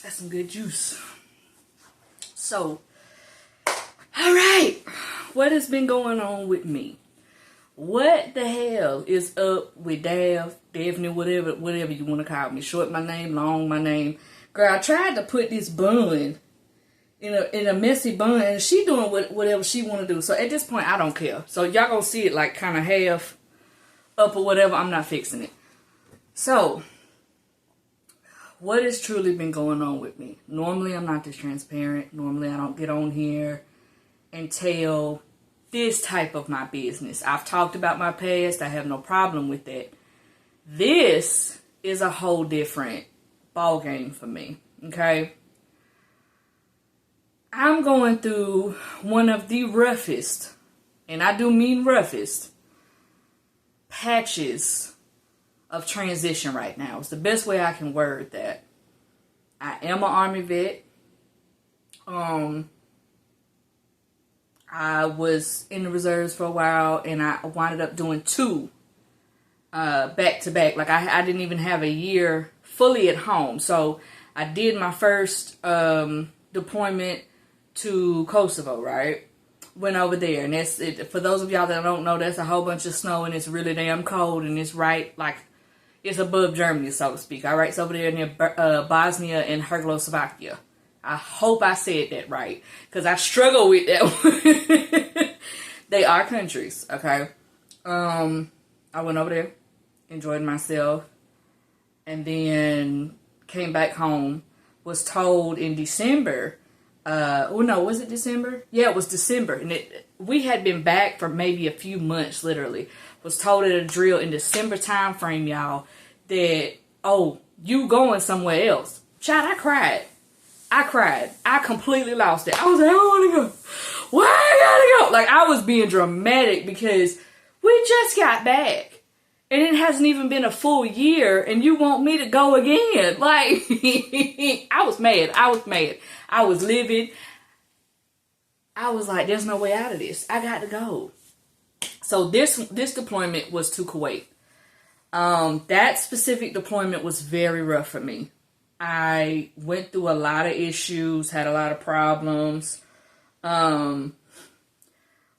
That's some good juice. So, all right. What has been going on with me? What the hell is up with Daphne, whatever you want to call me? Short my name, long my name. Girl, I tried to put this bun in a messy bun, and she doing whatever she want to do. So at this point, I don't care. So y'all gonna see it like kind of half up or whatever. I'm not fixing it. So, what has truly been going on with me? Normally, I'm not this transparent. Normally, I don't get on here and tell this type of my business. I've talked about my past. I have no problem with that. This is a whole different ball game for me. Okay? I'm going through one of the roughest, and I do mean roughest, patches of transition right now. It's the best way I can word that. I am an Army vet. I was in the reserves for a while, and I wound up doing 2 back to back. Like I didn't even have a year fully at home. So I did my first deployment to Kosovo, right? Went over there, and that's it. For those of y'all that don't know, that's a whole bunch of snow, and it's really damn cold, and it's right, like, it's above Germany, so to speak. All right, it's over there near Bosnia and Herzegovina. I hope I said that right, because I struggle with that one. They are countries, okay? I went over there, enjoyed myself, and then came back home. Was told in December, was it December? Yeah, it was December, and we had been back for maybe a few months, literally. Was told at a drill in December time frame, y'all, that, oh, you going somewhere else. Child, I cried. I completely lost it. I was like, I don't want to go. Why I gotta go? Like, I was being dramatic because we just got back. And it hasn't even been a full year, and you want me to go again. Like, I was mad. I was livid. I was like, there's no way out of this. I got to go. So this deployment was to Kuwait. That specific deployment was very rough for me. I went through a lot of issues, had a lot of problems, went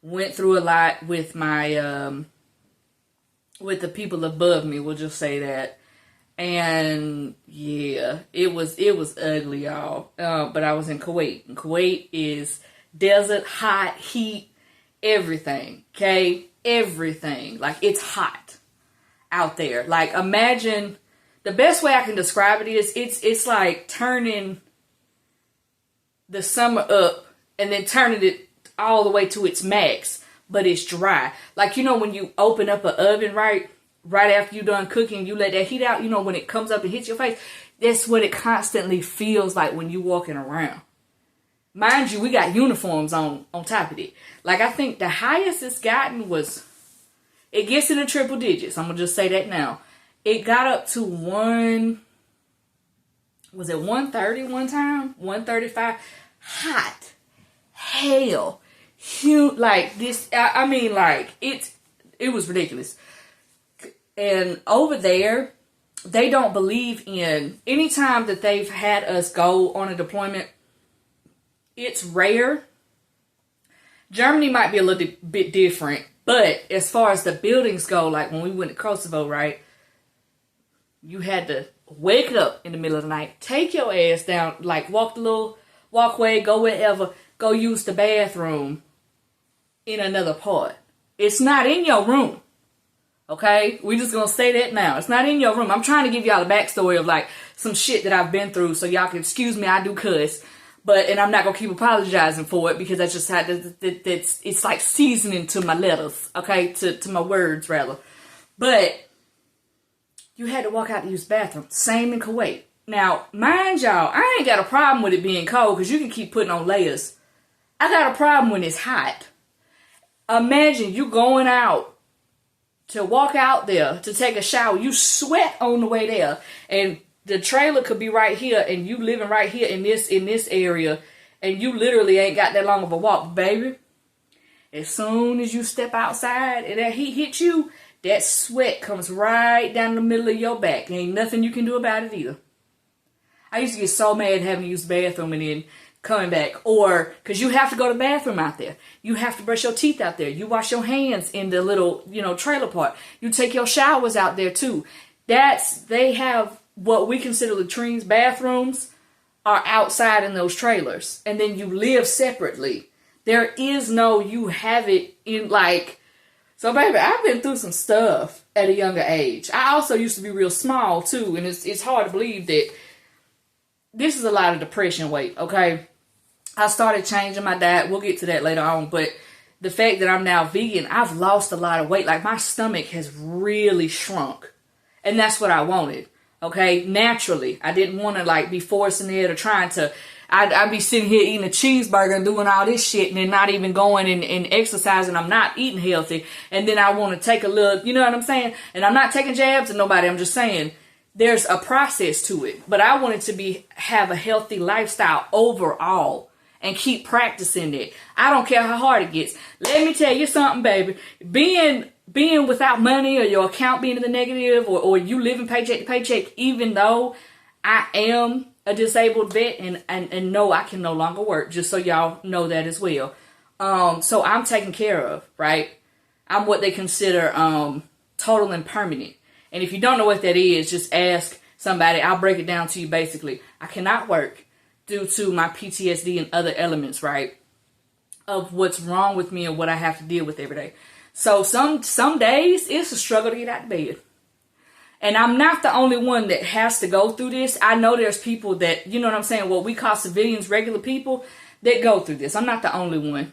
through a lot with my, with the people above me, we'll just say that. And yeah, it was ugly, y'all. But I was in Kuwait. And Kuwait is desert, hot, heat, everything. Okay? Everything. Like, it's hot out there. Like, imagine, the best way I can describe it is it's like turning the summer up and then turning it all the way to its max, but it's dry. Like, you know, when you open up an oven, right after you're done cooking, you let that heat out, you know, when it comes up and hits your face, that's what it constantly feels like when you're walking around. Mind you, we got uniforms on top of it. Like, I think the highest it's gotten was, it gets in the triple digits. I'm going to just say that now. It got up to 130 one time? 135? Hot. Hell. Huge. Like, this, I mean, like, it was ridiculous. And over there, they don't believe in, anytime that they've had us go on a deployment, it's rare. Germany might be a little bit different, but as far as the buildings go, like when we went to Kosovo, right, you had to wake up in the middle of the night, take your ass down, like walk the little walkway, go wherever, go use the bathroom in another part. It's not in your room. Okay? We just gonna say that now. It's not in your room. I'm trying to give y'all a backstory of like some shit that I've been through, so y'all can excuse me, I do cuss. And I'm not gonna keep apologizing for it because that's just how it's like seasoning to my letters, okay? To my words rather. But you had to walk out to use the bathroom. Same in Kuwait. Now, mind y'all, I ain't got a problem with it being cold because you can keep putting on layers. I got a problem when it's hot. Imagine you going out to walk out there to take a shower. You sweat on the way there. And the trailer could be right here and you living right here in this area. And you literally ain't got that long of a walk, baby. As soon as you step outside and that heat hits you, that sweat comes right down the middle of your back. There ain't nothing you can do about it either. I used to get so mad having to use the bathroom and then coming back. Or, because you have to go to the bathroom out there. You have to brush your teeth out there. You wash your hands in the little, trailer park. You take your showers out there too. They have what we consider latrines, bathrooms are outside in those trailers. And then you live separately. There is no, you have it in like, so baby, I've been through some stuff at a younger age. I also used to be real small too. And it's hard to believe that this is a lot of depression weight, okay? I started changing my diet. We'll get to that later on. But the fact that I'm now vegan, I've lost a lot of weight. Like my stomach has really shrunk. And that's what I wanted, okay? Naturally. I didn't want to like be forcing it or trying to. I'd be sitting here eating a cheeseburger and doing all this shit and then not even going and exercising. I'm not eating healthy. And then I want to take a little, you know what I'm saying? And I'm not taking jabs at nobody. I'm just saying there's a process to it. But I wanted to have a healthy lifestyle overall and keep practicing it. I don't care how hard it gets. Let me tell you something, baby. Being without money or your account being in the negative or you living paycheck to paycheck, even though I am a disabled vet and no, I can no longer work, just so y'all know that as well. So I'm taken care of, right? I'm what they consider total and permanent. And if you don't know what that is, just ask somebody. I'll break it down to you basically. I cannot work due to my PTSD and other elements, right? Of what's wrong with me and what I have to deal with every day. So some days it's a struggle to get out of bed. And I'm not the only one that has to go through this. I know there's people that, you know what I'm saying, what we call civilians, regular people, that go through this. I'm not the only one.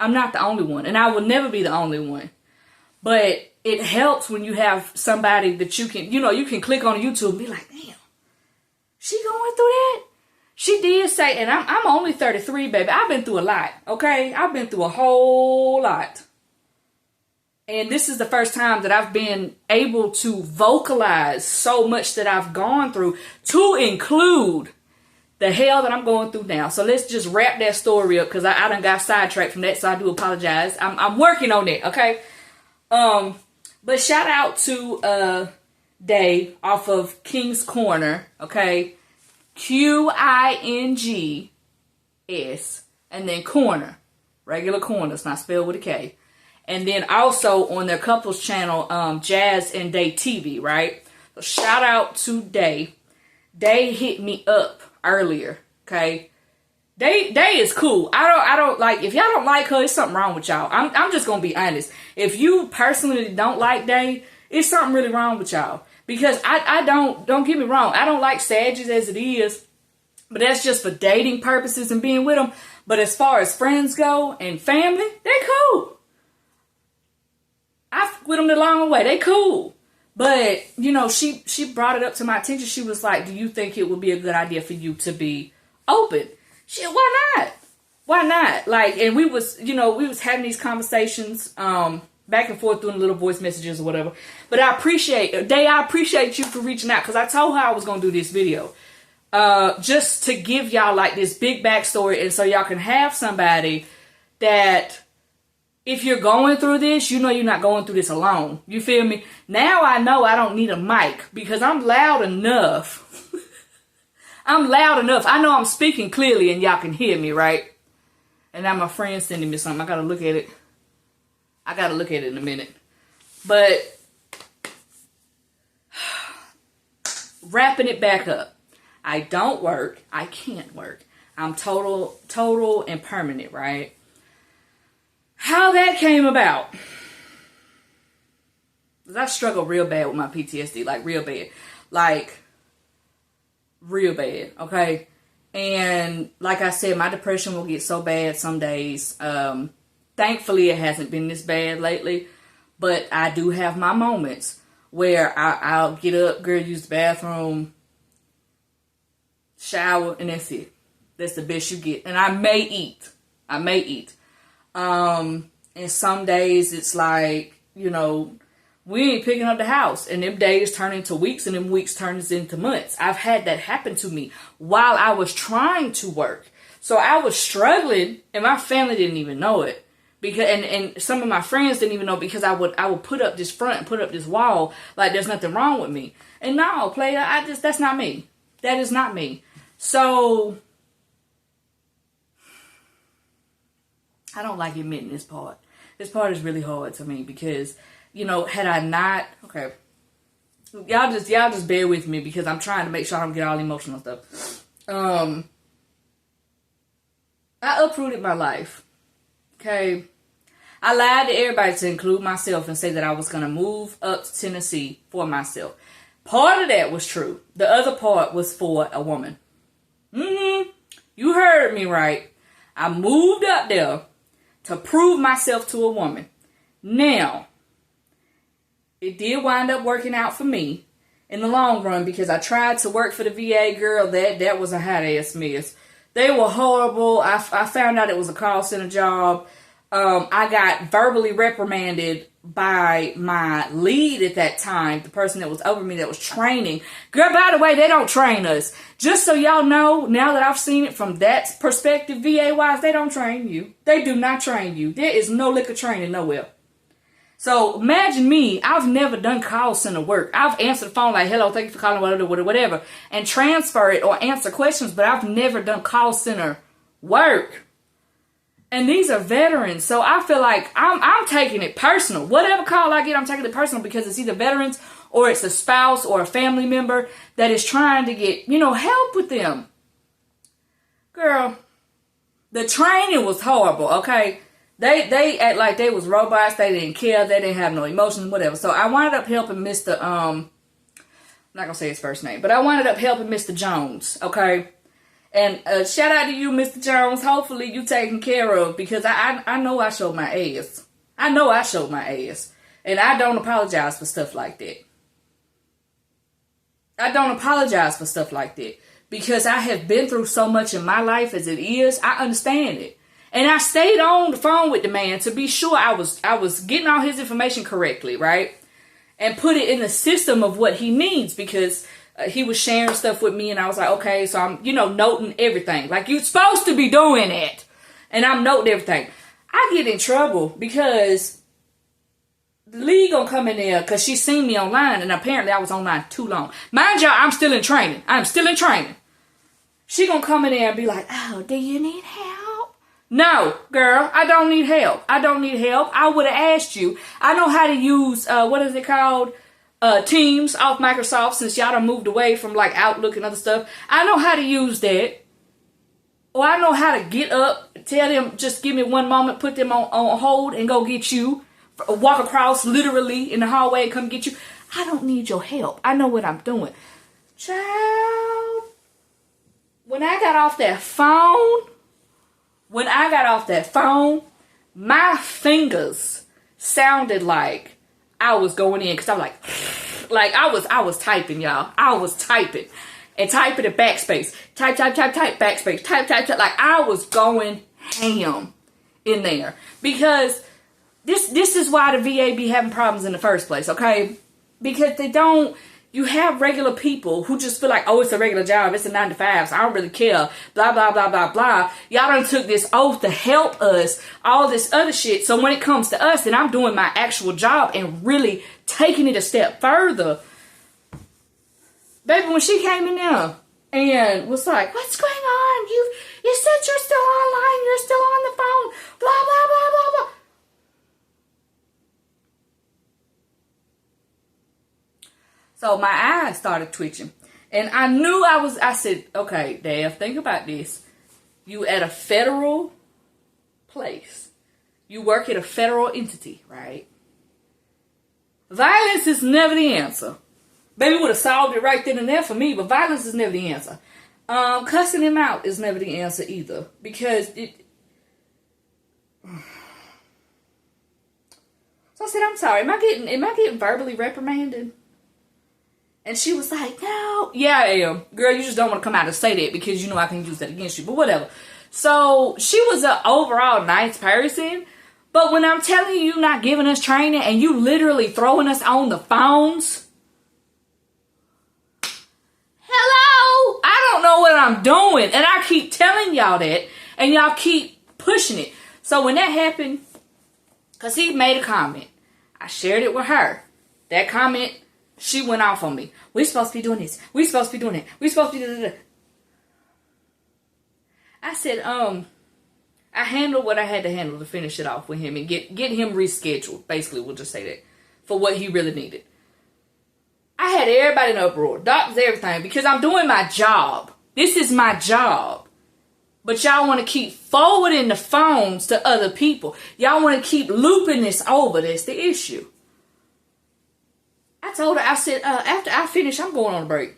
I'm not the only one. And I will never be the only one. But it helps when you have somebody that you can, you can click on YouTube and be like, damn, she going through that? She did say, and I'm only 33, baby. I've been through a lot, okay? I've been through a whole lot. And this is the first time that I've been able to vocalize so much that I've gone through to include the hell that I'm going through now. So let's just wrap that story up because I done got sidetracked from that, so I do apologize. I'm working on it, okay? But shout out to Day off of King's Corner, okay? Qings and then corner. Regular corner. It's not spelled with a K. And then also on their couples channel, Jazz and Day TV, right? So shout out to Day. Day hit me up earlier, okay? Day is cool. I don't like, if y'all don't like her, it's something wrong with y'all. I'm just gonna be honest. If you personally don't like Day, it's something really wrong with y'all. Because I don't get me wrong, I don't like Sagittarius as it is, but that's just for dating purposes and being with them. But as far as friends go and family, they're cool. I with them the long way. They cool. But, she brought it up to my attention. She was like, do you think it would be a good idea for you to be open? Shit, why not? Why not? Like, and we was having these conversations back and forth doing little voice messages or whatever. But I appreciate you for reaching out because I told her I was going to do this video. Just to give y'all like this big backstory and so y'all can have somebody that if you're going through this, you're not going through this alone. You feel me? Now I know I don't need a mic because I'm loud enough. I'm loud enough. I know I'm speaking clearly and y'all can hear me, right? And now my friend's sending me something. I got to look at it. I got to look at it in a minute. But wrapping it back up. I don't work. I can't work. I'm total and permanent, right? How that came about. Because I struggle real bad with my PTSD. Like, real bad. Like, real bad. Okay? And, like I said, my depression will get so bad some days. Thankfully, it hasn't been this bad lately. But I do have my moments where I'll get up, girl, use the bathroom, shower, and that's it. That's the best you get. And I may eat. And some days it's like, we ain't picking up the house. And them days turn into weeks and them weeks turns into months. I've had that happen to me while I was trying to work. So I was struggling and my family didn't even know it. Because and some of my friends didn't even know because I would put up this front and put up this wall like there's nothing wrong with me. And no, player, that's not me. That is not me. So I don't like admitting this part. This part is really hard to me because, you know, had I not, okay, y'all just bear with me because I'm trying to make sure I don't get all emotional stuff. I uprooted my life. Okay. I lied to everybody to include myself and say that I was going to move up to Tennessee for myself. Part of that was true. The other part was for a woman. You heard me right. I moved up there to prove myself to a woman. Now, it did wind up working out for me in the long run because I tried to work for the VA. Girl, that was a hot ass mess. They were horrible. I found out it was a call center job. I got verbally reprimanded by my lead at that time, the person that was over me that was training. Girl, by the way, they don't train us. Just so y'all know, now that I've seen it from that perspective, VA-wise, they don't train you. They do not train you. There is no lick of training nowhere. So imagine me, I've never done call center work. I've answered the phone like, hello, thank you for calling, whatever, and transfer it or answer questions, but I've never done call center work. And these are veterans, so I feel like I'm taking it personal. Whatever call I get, I'm taking it personal because it's either veterans or it's a spouse or a family member that is trying to get, you know, help with them. Girl, the training was horrible, okay? They act like they was robots. They didn't care. They didn't have no emotions, whatever. So I wound up helping Mr. I'm not going to say his first name, but I wound up helping Mr. Jones, okay? And shout out to you, Mr. Jones. Hopefully you taken care of because I know I showed my ass. I know I showed my ass. And I don't apologize for stuff like that. I don't apologize for stuff like that because I have been through so much in my life as it is. I understand it. And I stayed on the phone with the man to be sure I was getting all his information correctly, right? And put it in the system of what he needs because he was sharing stuff with me and I was like, okay, so I'm, you know, noting everything. Like you're supposed to be doing it. And I'm noting everything. I get in trouble because the lead gonna come in there because she seen me online and apparently I was online too long. Mind y'all, I'm still in training. I'm still in training. She gonna come in there and be like, oh, do you need help? No, girl, I don't need help. I don't need help. I would have asked you. I know how to use, what is it called? Teams off Microsoft since y'all done moved away from like Outlook and other stuff. I know how to use that. Or I know how to get up, tell them, just give me one moment, put them on hold and go get you. Walk across literally in the hallway and come get you. I don't need your help. I know what I'm doing. Child. When I got off that phone, my fingers sounded like I was going in because I was like I was typing, y'all. I was typing and typing at backspace. Type, backspace. Type. Like I was going ham in there because this is why the VA be having problems in the first place, okay? Because you have regular people who just feel like, oh, it's a regular job. It's a 9 to 5, so I don't really care. Blah, blah, blah, blah, blah. Y'all done took this oath to help us, all this other shit. So when it comes to us, then I'm doing my actual job and really taking it a step further. Baby, when she came in there and was like, what's going on? You said you're still online. You're still on the phone. Blah, blah, blah, blah, blah. So my eyes started twitching. And I knew I said, okay, Dave, think about this. You at a federal place. You work at a federal entity, right? Violence is never the answer. Baby would have solved it right then and there for me, but violence is never the answer. Cussing him out is never the answer either. Because it... So I said, I'm sorry, am I getting verbally reprimanded? And she was like, no. Yeah, I am. Girl, you just don't want to come out and say that because you know I can use that against you. But whatever. So she was an overall nice person. But when I'm telling you not giving us training and you literally throwing us on the phones. Hello. I don't know what I'm doing. And I keep telling y'all that. And y'all keep pushing it. So when that happened, because he made a comment. I shared it with her. That comment. She went off on me. We're supposed to be doing this. We're supposed to be doing that. We're supposed to be doing that. I said, I handled what I had to handle to finish it off with him and get him rescheduled. Basically, we'll just say that. For what he really needed. I had everybody in uproar. Doctors, everything. Because I'm doing my job. This is my job. But y'all want to keep forwarding the phones to other people. Y'all want to keep looping this over. That's the issue. I told her, I said, after I finish, I'm going on a break.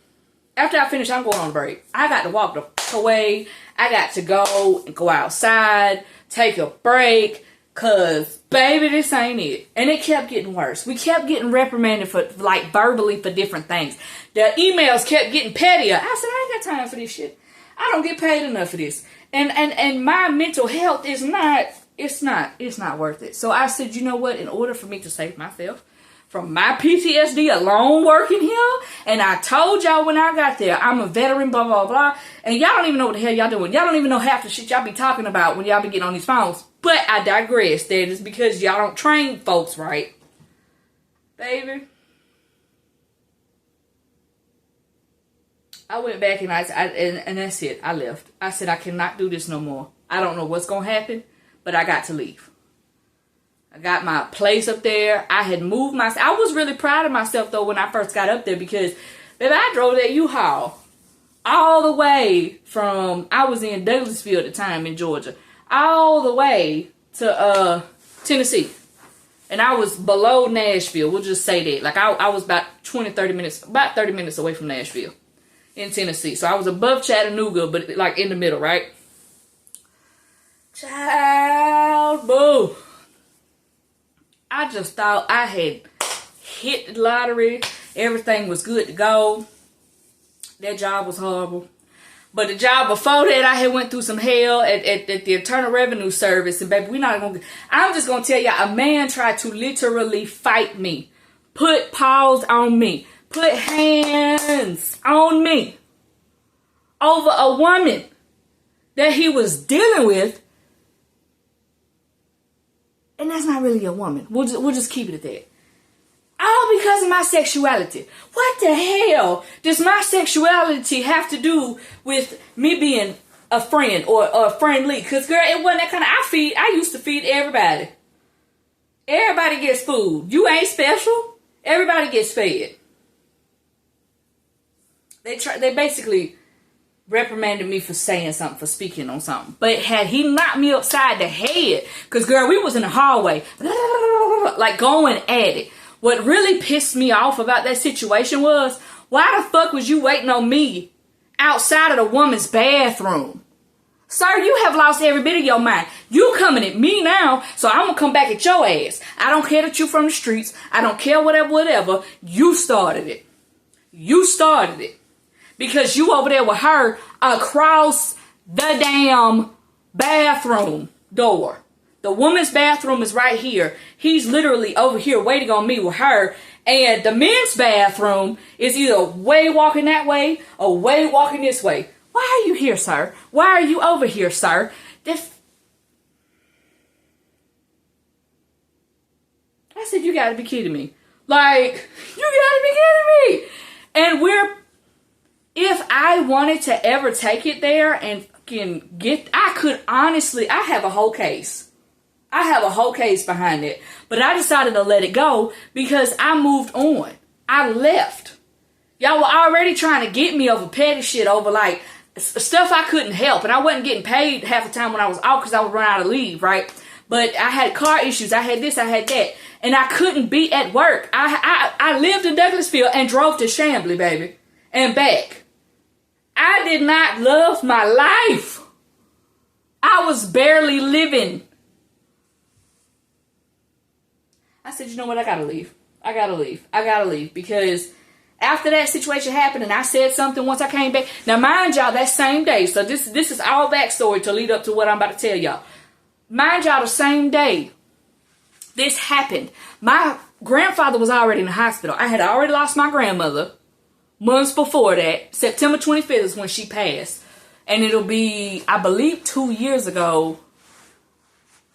After I finish, I'm going on a break. I got to walk the fuck away. I got to go and go outside, take a break, cause baby, this ain't it. And it kept getting worse. We kept getting reprimanded for, like, verbally for different things. The emails kept getting pettier. I said, I ain't got time for this shit. I don't get paid enough for this. And my mental health is not, it's not worth it. So I said, you know what? In order for me to save myself from my PTSD alone working here, and I told y'all when I got there, I'm a veteran, blah, blah, blah, and y'all don't even know what the hell y'all doing. Y'all don't even know half the shit y'all be talking about when y'all be getting on these phones. But I digress. That is because y'all don't train folks right. Baby. I went back and and that's it. I left. I said, I cannot do this no more. I don't know what's going to happen, but I got to leave. I got my place up there. I had moved myself. I was really proud of myself, though, when I first got up there because, baby, I drove that U-Haul all the way from, I was in Douglasville at the time in Georgia, all the way to Tennessee. And I was below Nashville. We'll just say that. Like, I was about 30 minutes away from Nashville in Tennessee. So I was above Chattanooga, but, like, in the middle, right? Child, boo. I just thought I had hit the lottery. Everything was good to go. That job was horrible. But the job before that, I had went through some hell at the Internal Revenue Service. And baby, I'm just going to tell y'all, a man tried to literally fight me. Put paws on me. Put hands on me. Over a woman that he was dealing with. And that's not really a woman. We'll just keep it at that. All because of my sexuality. What the hell does my sexuality have to do with me being a friend or friendly? Because, girl, it wasn't that kind of... I used to feed everybody. Everybody gets food. You ain't special. Everybody gets fed. They basically reprimanded me for saying something, for speaking on something. But had he knocked me upside the head, because, girl, we was in the hallway, like going at it. What really pissed me off about that situation was, why the fuck was you waiting on me outside of the woman's bathroom? Sir, you have lost every bit of your mind. You coming at me now, so I'm going to come back at your ass. I don't care that you from the streets. I don't care whatever. You started it. You started it. Because you over there with her across the damn bathroom door. The woman's bathroom is right here. He's literally over here waiting on me with her. And the men's bathroom is either way walking that way or way walking this way. Why are you here, sir? Why are you over here, sir? I said, you gotta be kidding me. Like, you gotta be kidding me. And if I wanted to ever take it there and I could honestly, I have a whole case. I have a whole case behind it. But I decided to let it go because I moved on. I left. Y'all were already trying to get me over petty shit, over like stuff I couldn't help. And I wasn't getting paid half the time when I was out because I would run out of leave, right? But I had car issues. I had this, I had that. And I couldn't be at work. I lived in Douglasville and drove to Chambly, baby. And back. I did not love my life. I was barely living. I said, you know what? I gotta leave. I gotta leave. Because after that situation happened and I said something once I came back. Now, mind y'all, that same day. So this is all backstory to lead up to what I'm about to tell y'all. Mind y'all, the same day this happened, my grandfather was already in the hospital. I had already lost my grandmother. Months before that, September 25th is when she passed. And it'll be, I believe, 2 years ago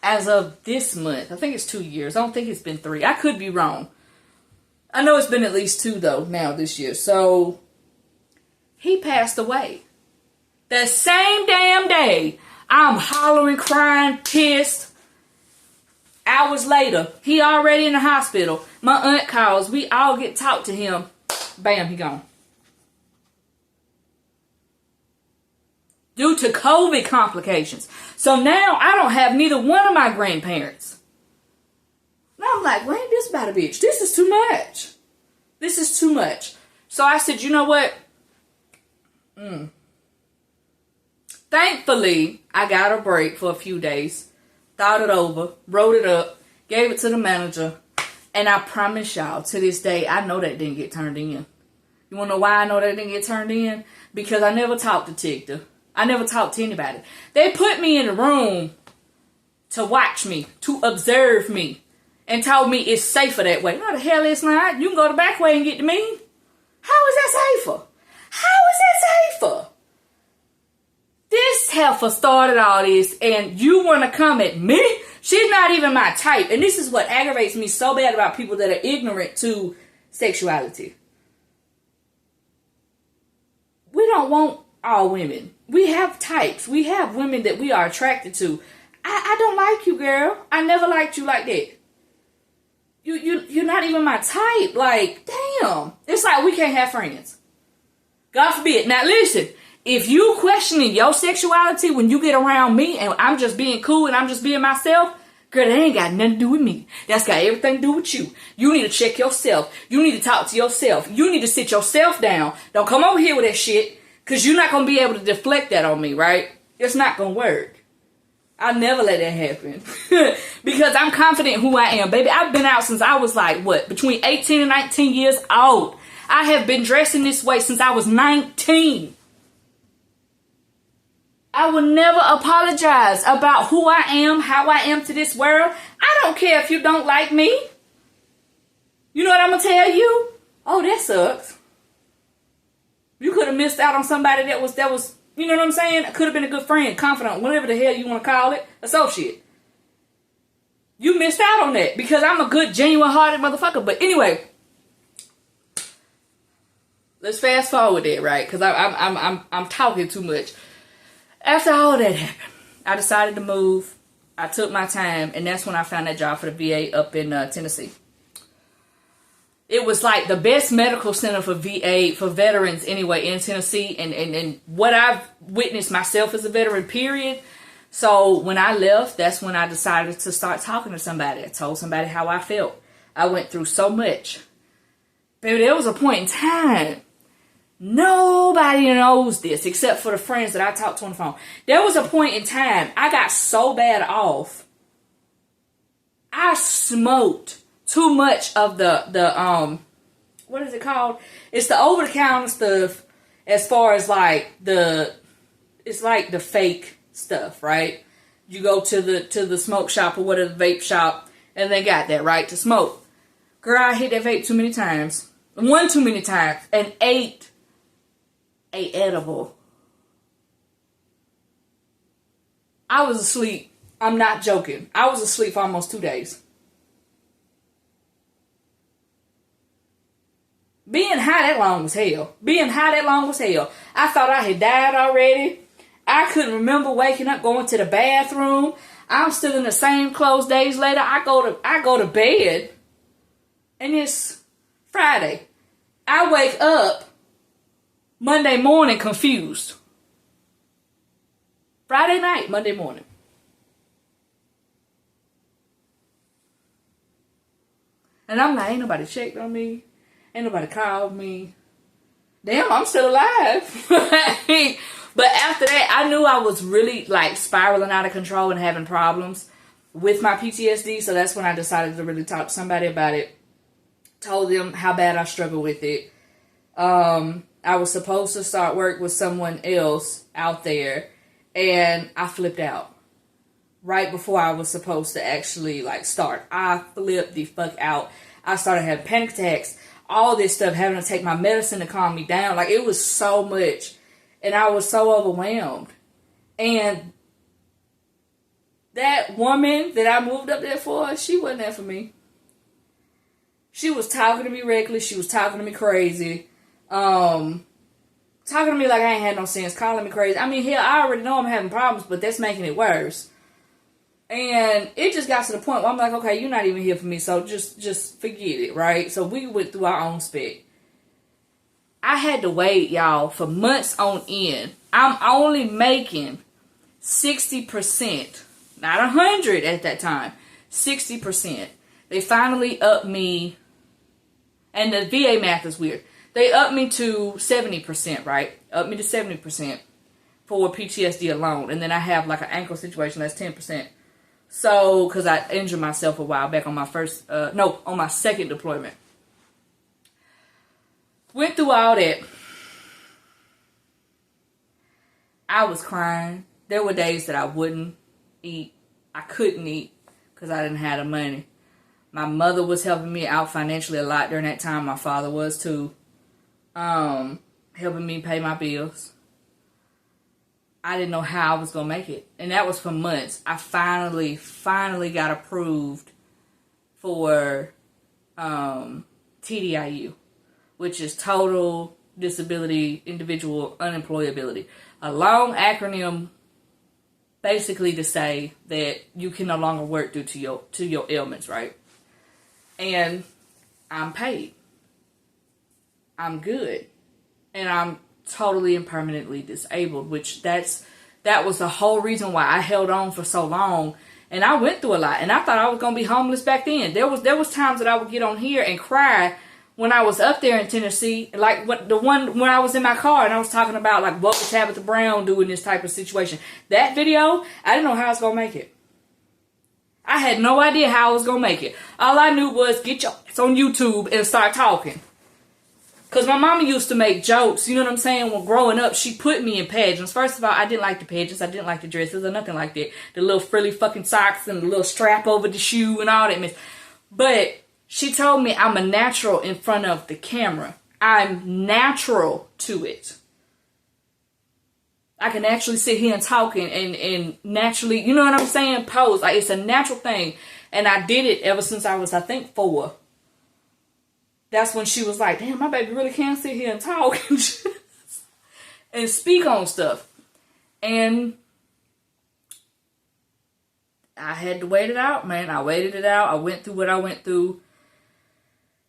as of this month. I think it's 2 years. I don't think it's been 3. I could be wrong. I know it's been at least 2, though, now this year. So, he passed away. The same damn day, I'm hollering, crying, pissed. Hours later, he already in the hospital. My aunt calls. We all get talked to him. Bam, he gone. Due to COVID complications. So now I don't have neither one of my grandparents. And I'm like, well, ain't this about a bitch? This is too much. This is too much. So I said, you know what? Thankfully, I got a break for a few days. Thought it over. Wrote it up. Gave it to the manager. And I promise y'all, to this day, I know that didn't get turned in. You want to know why I know that didn't get turned in? Because I never talked to Tigda. I never talked to anybody. They put me in a room to watch me, to observe me, and told me it's safer that way. No, the hell it's not. You can go the back way and get to me. How is that safer? How is that safer? This heifer started all this, and you want to come at me? She's not even my type. And this is what aggravates me so bad about people that are ignorant to sexuality. We don't want all women. We have types. We have women that we are attracted to. I don't like you, girl. I never liked you like that. You're not even my type. Like, damn. It's like we can't have friends. God forbid. Now listen, if you questioning your sexuality when you get around me and I'm just being cool and I'm just being myself, girl, that ain't got nothing to do with me. That's got everything to do with you. You need to check yourself. You need to talk to yourself. You need to sit yourself down. Don't come over here with that shit. Because you're not going to be able to deflect that on me, right? It's not going to work. I'll never let that happen. Because I'm confident who I am. Baby, I've been out since I was like, what? Between 18 and 19 years old. I have been dressing this way since I was 19. I will never apologize about who I am, how I am to this world. I don't care if you don't like me. You know what I'm going to tell you? Oh, that sucks. You could have missed out on somebody that was, you know what I'm saying? Could have been a good friend, confidant, whatever the hell you want to call it, associate. You missed out on that because I'm a good, genuine-hearted motherfucker. But anyway, let's fast forward there, right? Because I'm talking too much. After all that happened, I decided to move. I took my time, and that's when I found that job for the VA up in Tennessee. It was like the best medical center for VA, for veterans anyway, in Tennessee. And what I've witnessed myself as a veteran, period. So when I left, that's when I decided to start talking to somebody. I told somebody how I felt. I went through so much. Baby, there was a point in time. Nobody knows this except for the friends that I talked to on the phone. There was a point in time I got so bad off. I smoked too much of the what is it called? It's the over-the-counter stuff as far as like it's like the fake stuff, right? You go to the smoke shop or whatever, the vape shop, and they got that, right, to smoke. Girl, I hit that vape too many times. One too many times. And ate a edible. I was asleep. I'm not joking. I was asleep for almost 2 days. Being high that long was hell. I thought I had died already. I couldn't remember waking up, going to the bathroom. I'm still in the same clothes days later. I go to bed. And it's Friday. I wake up Monday morning confused. Friday night, Monday morning. And I'm like, ain't nobody checked on me. Ain't nobody called me. Damn, I'm still alive. But after that, I knew I was really like spiraling out of control and having problems with my PTSD. So that's when I decided to really talk to somebody about it. Told them how bad I struggle with it. I was supposed to start work with someone else out there. And I flipped out. Right before I was supposed to actually like start. I flipped the fuck out. I started having panic attacks. All this stuff, having to take my medicine to calm me down. Like, it was so much. And I was so overwhelmed. And that woman that I moved up there for, she wasn't there for me. She was talking to me reckless. She was talking to me crazy. To talking to me like I ain't had no sense, calling me crazy. I mean, hell, I already know I'm having problems, but that's making it worse. And it just got to the point where I'm like, okay, you're not even here for me, so just forget it, right? So we went through our own spec. I had to wait, y'all, for months on end. I'm only making 60%, not 100 at that time, 60%. They finally upped me, and the VA math is weird. They upped me to 70%, right? Upped me to 70% for PTSD alone. And then I have like an ankle situation that's 10%. So, because I injured myself a while back on my on my second deployment. Went through all that. I was crying. There were days that I wouldn't eat. I couldn't eat because I didn't have the money. My mother was helping me out financially a lot during that time. My father was too. Helping me pay my bills. I didn't know how I was going to make it. And that was for months. I finally got approved for TDIU, which is Total Disability Individual Unemployability. A long acronym basically to say that you can no longer work due to your ailments, right? And I'm paid. I'm good. And I'm totally and permanently disabled, which that was the whole reason why I held on for so long. And I went through a lot, and I thought I was gonna be homeless back then. There was times that I would get on here and cry when I was up there in Tennessee, like when I was in my car and I was talking about like what would Tabitha Brown do in this type of situation. That video, I didn't know how I was gonna make it. I had no idea how I was gonna make it. All I knew was get your ass on YouTube and start talking. Because my mama used to make jokes, you know what I'm saying? When growing up, she put me in pageants. First of all, I didn't like the pageants. I didn't like the dresses or nothing like that. The little frilly fucking socks and the little strap over the shoe and all that mess. But she told me I'm a natural in front of the camera. I'm natural to it. I can actually sit here and talk and naturally, you know what I'm saying, pose. Like, it's a natural thing. And I did it ever since I was, I think, 4. That's when she was like, damn, my baby really can sit here and talk and speak on stuff. And I had to wait it out, man. I waited it out. I went through what I went through.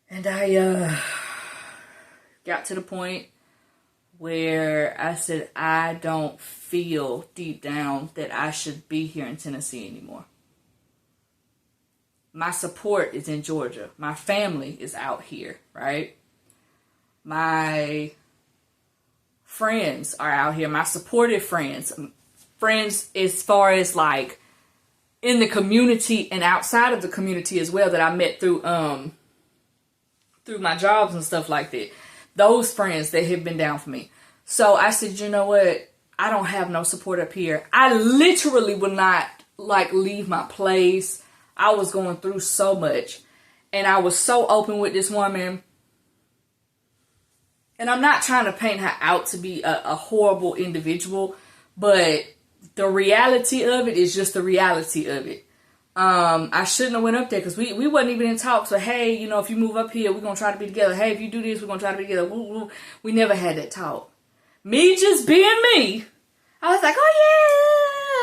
And I got to the point where I said, I don't feel deep down that I should be here in Tennessee anymore. My support is in Georgia. My family is out here, right? My friends are out here. My supportive friends. Friends as far as like in the community and outside of the community as well that I met through my jobs and stuff like that. Those friends that have been down for me. So I said, you know what? I don't have no support up here. I literally would not like leave my place. I was going through so much. And I was so open with this woman. And I'm not trying to paint her out to be a horrible individual. But the reality of it is just the reality of it. I shouldn't have went up there because we wasn't even in talks. So, hey, you know, if you move up here, we're going to try to be together. Hey, if you do this, we're going to try to be together. Woo, woo. We never had that talk. Me just being me. I was like, oh,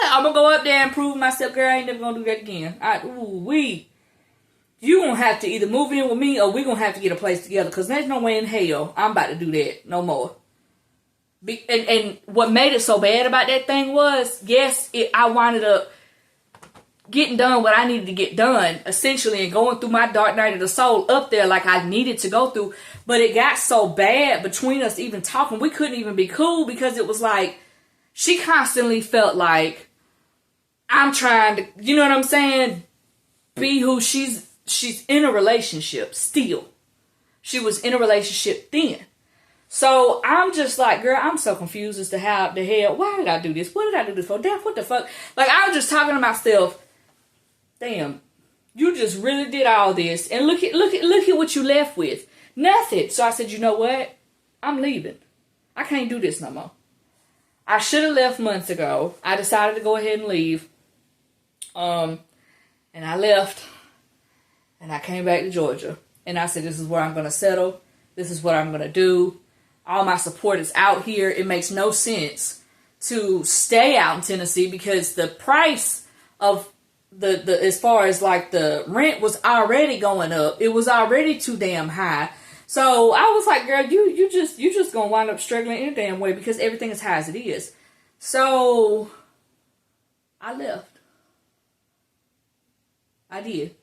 yeah. I'm going to go up there and prove myself. Girl, I ain't never going to do that again. You going to have to either move in with me or we going to have to get a place together because there's no way in hell I'm about to do that no more. And what made it so bad about that thing was, yes, I wound up getting done what I needed to get done, essentially, and going through my dark night of the soul up there like I needed to go through. But it got so bad between us even talking, we couldn't even be cool because it was like, she constantly felt like I'm trying to, you know what I'm saying, be who she's in a relationship still. She was in a relationship then. So I'm just like, girl, I'm so confused as to how the hell, why did I do this? What did I do this for? Damn, what the fuck? Like, I was just talking to myself, damn, you just really did all this. And look at what you left with. Nothing. So I said, you know what? I'm leaving. I can't do this no more. I should have left months ago. I decided to go ahead and leave. And I left. And I came back to Georgia. And I said, this is where I'm going to settle. This is what I'm going to do. all my support is out here. It makes no sense to stay out in Tennessee because the price of the as far as like the rent was already going up. It was already too damn high. So I was like, girl, you just gonna wind up struggling any damn way because everything is high as it is. So I left. I did.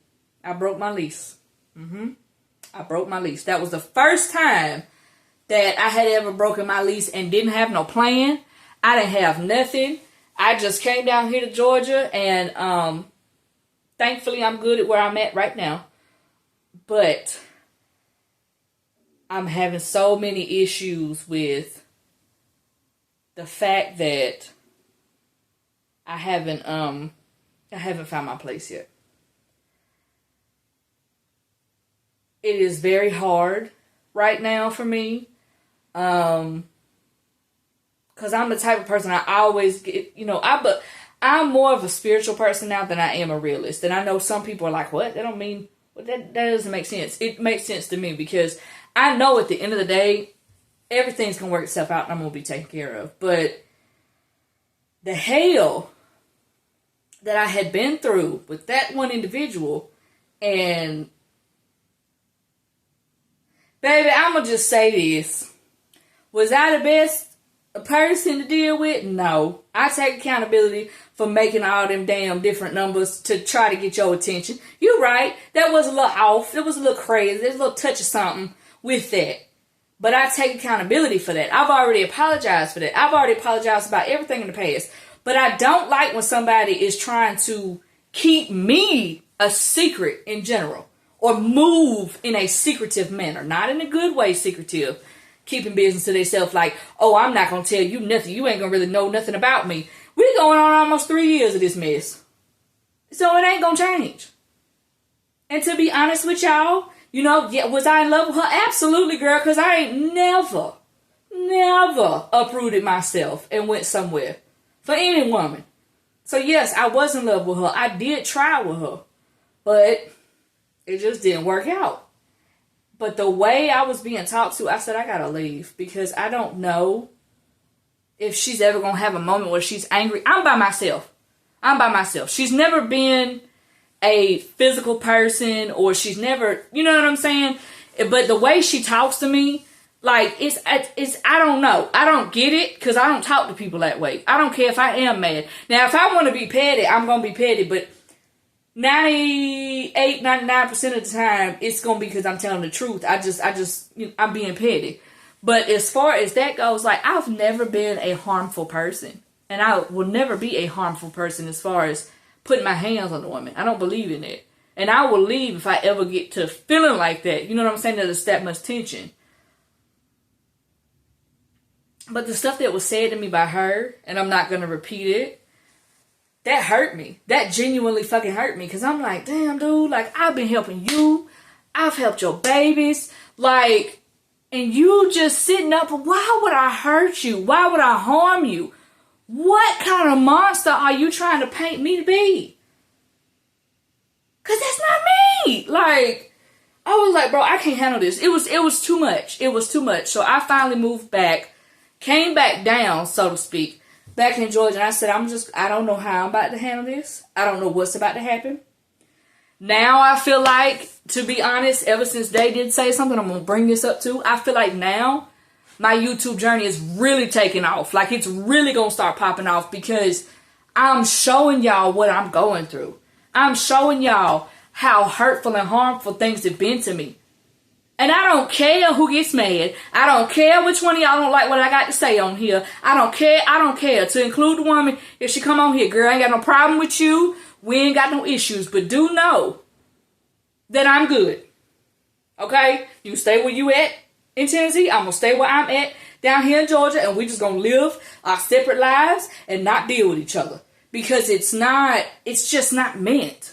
I broke my lease. I broke my lease. That was the first time that I had ever broken my lease and didn't have no plan. I didn't have nothing. I just came down here to Georgia and thankfully I'm good at where I'm at right now. But I'm having so many issues with the fact that I haven't found my place yet. It is very hard right now for me. Because I'm the type of person I always get, I'm more of a spiritual person now than I am a realist. And I know some people are like, what? That don't mean, that doesn't make sense. It makes sense to me because I know at the end of the day, everything's going to work itself out and I'm going to be taken care of. But the hell that I had been through with that one individual, and baby, I'm going to just say this. Was I the best person to deal with? No. I take accountability for making all them damn different numbers to try to get your attention. You're right. That was a little off. It was a little crazy. There's a little touch of something with that. But I take accountability for that. I've already apologized for that. I've already apologized about everything in the past. But I don't like when somebody is trying to keep me a secret in general. Or move in a secretive manner. Not in a good way secretive. Keeping business to themselves like, oh, I'm not going to tell you nothing. You ain't going to really know nothing about me. We're going on almost 3 years of this mess. So it ain't going to change. And to be honest with y'all, was I in love with her? Absolutely, girl, because I ain't never uprooted myself and went somewhere for any woman. So yes, I was in love with her. I did try with her, but it just didn't work out. But the way I was being talked to, I said, I gotta leave because I don't know if she's ever gonna have a moment where she's angry. I'm by myself. She's never been a physical person, or she's never, you know what I'm saying? But the way she talks to me, like, it's I don't know. I don't get it because I don't talk to people that way. I don't care if I am mad. Now, if I want to be petty, I'm going to be petty, but 98, 99% of the time, it's going to be because I'm telling the truth. I'm being petty. But as far as that goes, like, I've never been a harmful person. And I will never be a harmful person as far as putting my hands on a woman. I don't believe in it. And I will leave if I ever get to feeling like that. You know what I'm saying? That there's that much tension. But the stuff that was said to me by her, and I'm not going to repeat it, that hurt me. That genuinely fucking hurt me. Because I'm like, damn, dude, like, I've been helping you. I've helped your babies. Like, and you just sitting up. Why would I hurt you? Why would I harm you? What kind of monster are you trying to paint me to be? Because that's not me. Like, I was like, bro, I can't handle this. It was too much. It was too much. So I finally moved back, came back down, so to speak, back in Georgia. And I said, I don't know how I'm about to handle this. I don't know what's about to happen. Now I feel like, to be honest, ever since they did say something, I'm going to bring this up too. I feel like now my YouTube journey is really taking off. Like, it's really going to start popping off because I'm showing y'all what I'm going through. I'm showing y'all how hurtful and harmful things have been to me. And I don't care who gets mad. I don't care which one of y'all don't like what I got to say on here. I don't care. I don't care. To include the woman, if she come on here, girl, I ain't got no problem with you. We ain't got no issues. But do know that I'm good. Okay? You stay where you at in Tennessee. I'm going to stay where I'm at down here in Georgia. And we just going to live our separate lives and not deal with each other. Because it's just not meant.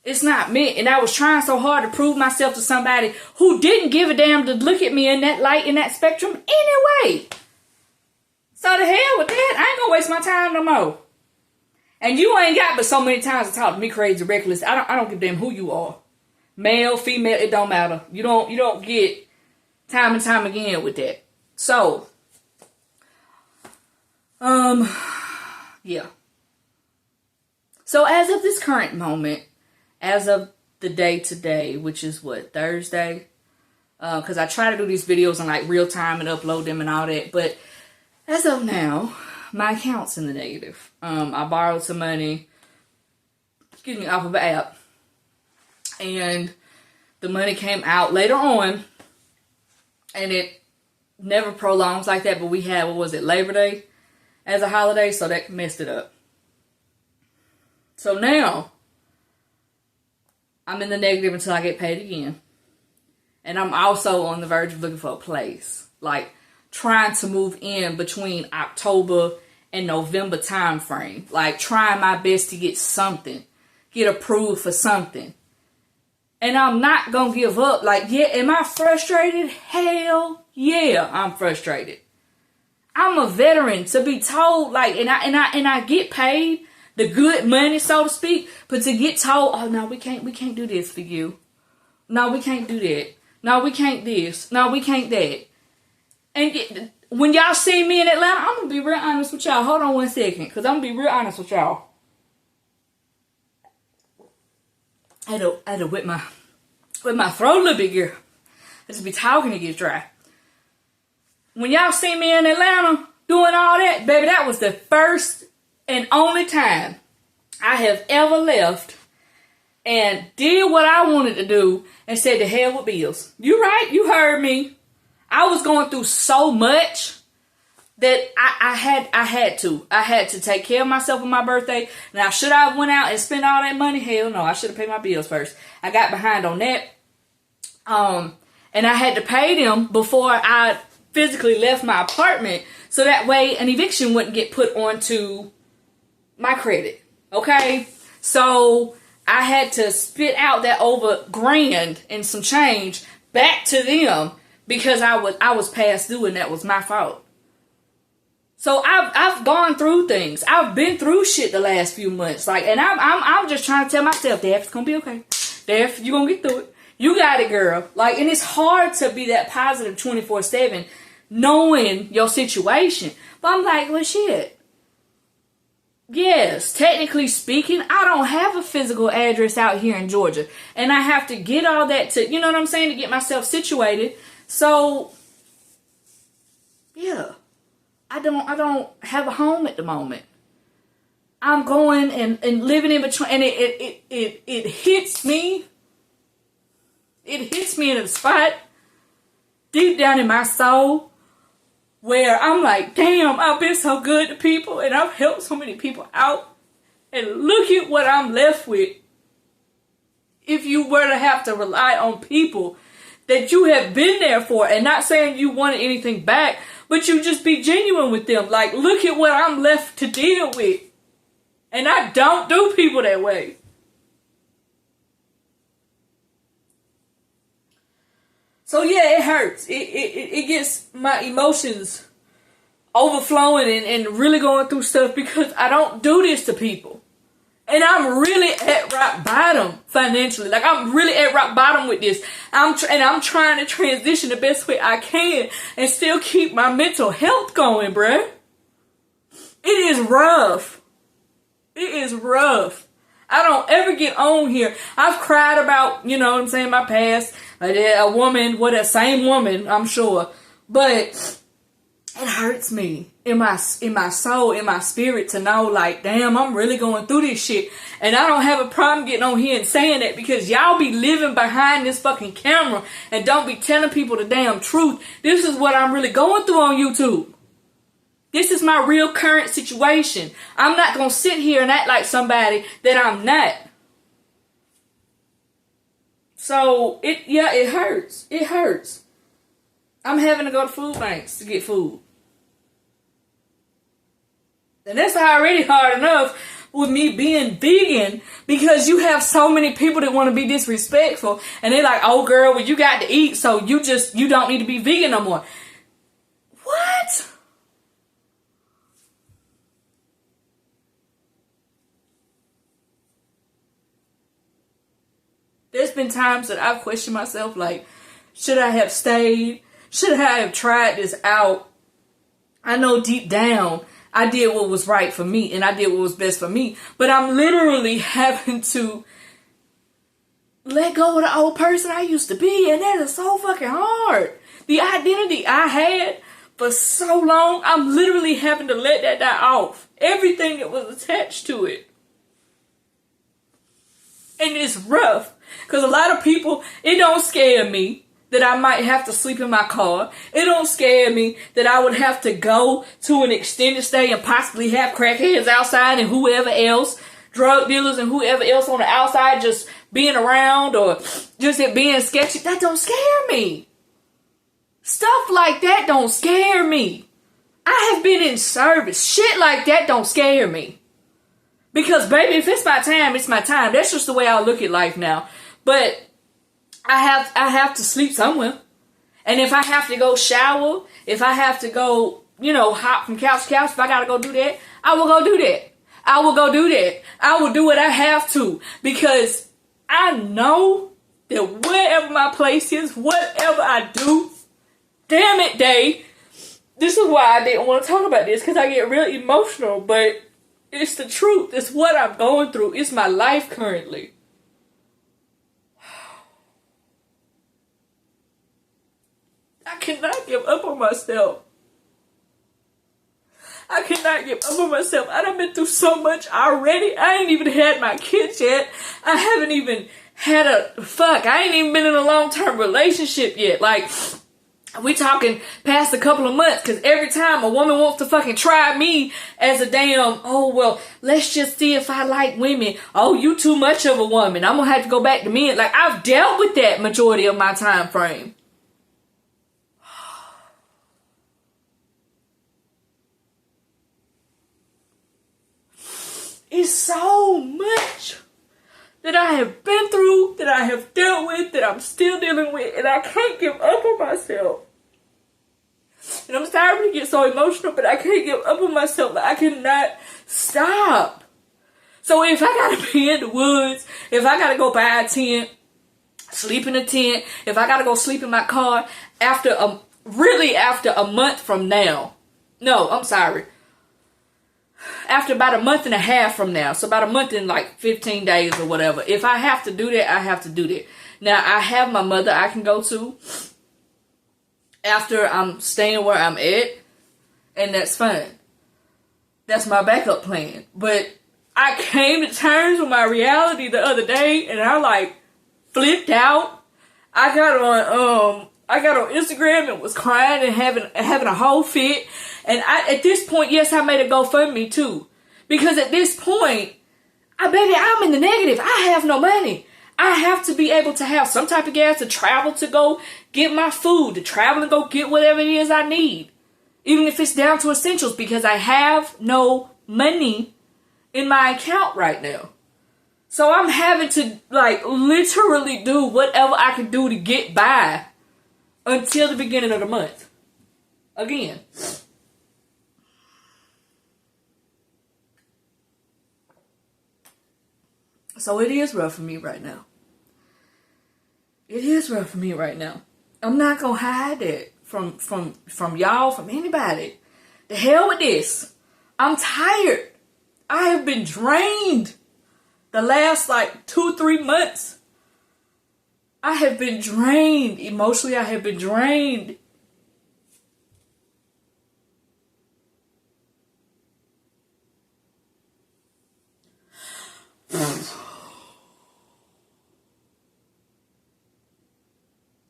It's not meant. And I was trying so hard to prove myself to somebody who didn't give a damn to look at me in that light, in that spectrum anyway. So the hell with that. I ain't going to waste my time no more. And you ain't got but so many times to talk to me crazy, reckless. I don't give a damn who you are. Male, female, it don't matter. You don't get time and time again with that. So, yeah. So as of this current moment, as of the day today, which is what, Thursday? Because I try to do these videos in like real time and upload them and all that. But as of now, my account's in the negative. I borrowed some money, off of an app. And the money came out later on. And it never prolongs like that. But we had, what was it, Labor Day as a holiday. So that messed it up. So now, I'm in the negative until I get paid again. And I'm also on the verge of looking for a place. Like, trying to move in between October and November time frame. Like, trying my best to get something. Get approved for something. And I'm not going to give up. Like, yeah, am I frustrated? Hell yeah, I'm frustrated. I'm a veteran to be told, like, and I get paid the good money, so to speak, but to get told, oh, no, we can't do this for you. No, we can't do that. No, we can't this. No, we can't that. And when y'all see me in Atlanta, I'm going to be real honest with y'all. Hold on one second, because I'm going to be real honest with y'all. I had to wet my throat a little bit, girl. I just be talking, it gets dry. When y'all see me in Atlanta doing all that, baby, that was the first and only time I have ever left and did what I wanted to do and said to hell with bills. You right, you heard me. I was going through so much that I had to take care of myself on my birthday. Now, should I have went out and spent all that money? Hell no, I should have paid my bills first. I got behind on that. And I had to pay them before I physically left my apartment, so that way an eviction wouldn't get put onto my credit. Okay? So I had to spit out that over $1,000 and some change back to them because I was past due and that was my fault. So I've gone through things. I've been through shit the last few months. Like, and I'm just trying to tell myself, Daph, it's gonna be okay. Daph, you gonna get through it. You got it, girl. Like, and it's hard to be that positive 24/7 knowing your situation. But I'm like, well, shit. Yes, technically speaking, I don't have a physical address out here in Georgia. And I have to get all that to, you know what I'm saying, to get myself situated. So, yeah. I don't have a home at the moment. I'm going and living in between, and it hits me. It hits me in a spot deep down in my soul where I'm like, damn, I've been so good to people and I've helped so many people out. And look at what I'm left with. If you were to have to rely on people that you have been there for, and not saying you wanted anything back, but you just be genuine with them. Like, look at what I'm left to deal with. And I don't do people that way. So yeah, it hurts. It gets my emotions overflowing and really going through stuff because I don't do this to people. And I'm really at rock bottom financially. Like, I'm really at rock bottom with this. I'm trying to transition the best way I can and still keep my mental health going, bruh. It is rough. It is rough. I don't ever get on here. I've cried about, you know what I'm saying, my past. A woman, same woman, I'm sure. But it hurts me in my soul, in my spirit to know, like, damn, I'm really going through this shit. And I don't have a problem getting on here and saying that because y'all be living behind this fucking camera and don't be telling people the damn truth. This is what I'm really going through on YouTube. This is my real current situation. I'm not going to sit here and act like somebody that I'm not. So, it hurts. It hurts. I'm having to go to food banks to get food. And that's already hard enough with me being vegan because you have so many people that want to be disrespectful. And they're like, oh, girl, well, you got to eat, so you don't need to be vegan no more. What? There's been times that I've questioned myself, like, should I have stayed? should I have tried this out? I know deep down I did what was right for me and I did what was best for me. But I'm literally having to let go of the old person I used to be. And that is so fucking hard. The identity I had for so long, I'm literally having to let that die off. Everything that was attached to it. And it's rough. Because a lot of people, it don't scare me that I might have to sleep in my car. It don't scare me that I would have to go to an extended stay and possibly have crackheads outside and whoever else, drug dealers and whoever else on the outside just being around or just it being sketchy. That don't scare me. Stuff like that don't scare me. I have been in service. Shit like that don't scare me. Because baby, if it's my time, it's my time. That's just the way I look at life now. But I have to sleep somewhere. And if I have to go shower, if I have to go, hop from couch to couch, if I gotta go do that, I will go do that. I will go do that. I will do what I have to. Because I know that wherever my place is, whatever I do, damn it, Day. This is why I didn't want to talk about this, because I get real emotional, but it's the truth. It's what I'm going through. It's my life currently. I cannot give up on myself. I cannot give up on myself. I done been through so much already. I ain't even had my kids yet. I haven't even had I ain't even been in a long-term relationship yet. Like, we talking past a couple of months, because every time a woman wants to fucking try me as a damn, oh, well, let's just see if I like women. Oh, you too much of a woman. I'm going to have to go back to men. Like, I've dealt with that majority of my time frame. It's so much that I have been through, that I have dealt with, that I'm still dealing with, and I can't give up on myself. And I'm sorry to get so emotional, but I can't give up on myself. I cannot stop. So if I gotta be in the woods, if I gotta go buy a tent, sleep in a tent, if I gotta go sleep in my car after a month from now. No, I'm sorry. After about a month and a half from now. So about a month and like 15 days or whatever. If I have to do that, I have to do that. Now, I have my mother I can go to after I'm staying where I'm at. And that's fine. That's my backup plan. But I came to terms with my reality the other day. And I like flipped out. I got on Instagram and was crying and having a whole fit. And at this point, yes, I made a GoFundMe too. Because at this point, I'm in the negative. I have no money. I have to be able to have some type of gas to travel to go get my food, to travel and go get whatever it is I need. Even if it's down to essentials, because I have no money in my account right now. So I'm having to like literally do whatever I can do to get by until the beginning of the month. Again. So it is rough for me right now. It is rough for me right now. I'm not gonna hide it from y'all, from anybody. The hell with this. I'm tired. I have been drained the last like 2-3 months. I have been drained. Emotionally, I have been drained.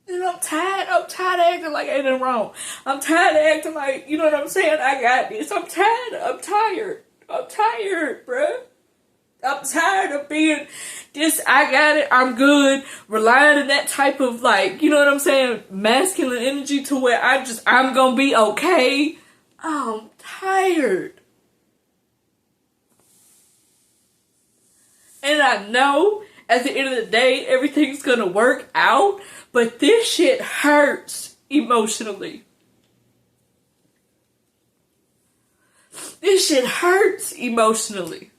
And I'm tired. I'm tired of acting like ain't nothing wrong. I'm tired of acting like, you know what I'm saying? I got this. I'm tired. I'm tired, bruh. I'm tired of being this, I got it, I'm good, relying on that type of like, you know what I'm saying, masculine energy to where I'm gonna be okay. I'm tired. And I know at the end of the day, everything's gonna work out, but this shit hurts emotionally. This shit hurts emotionally.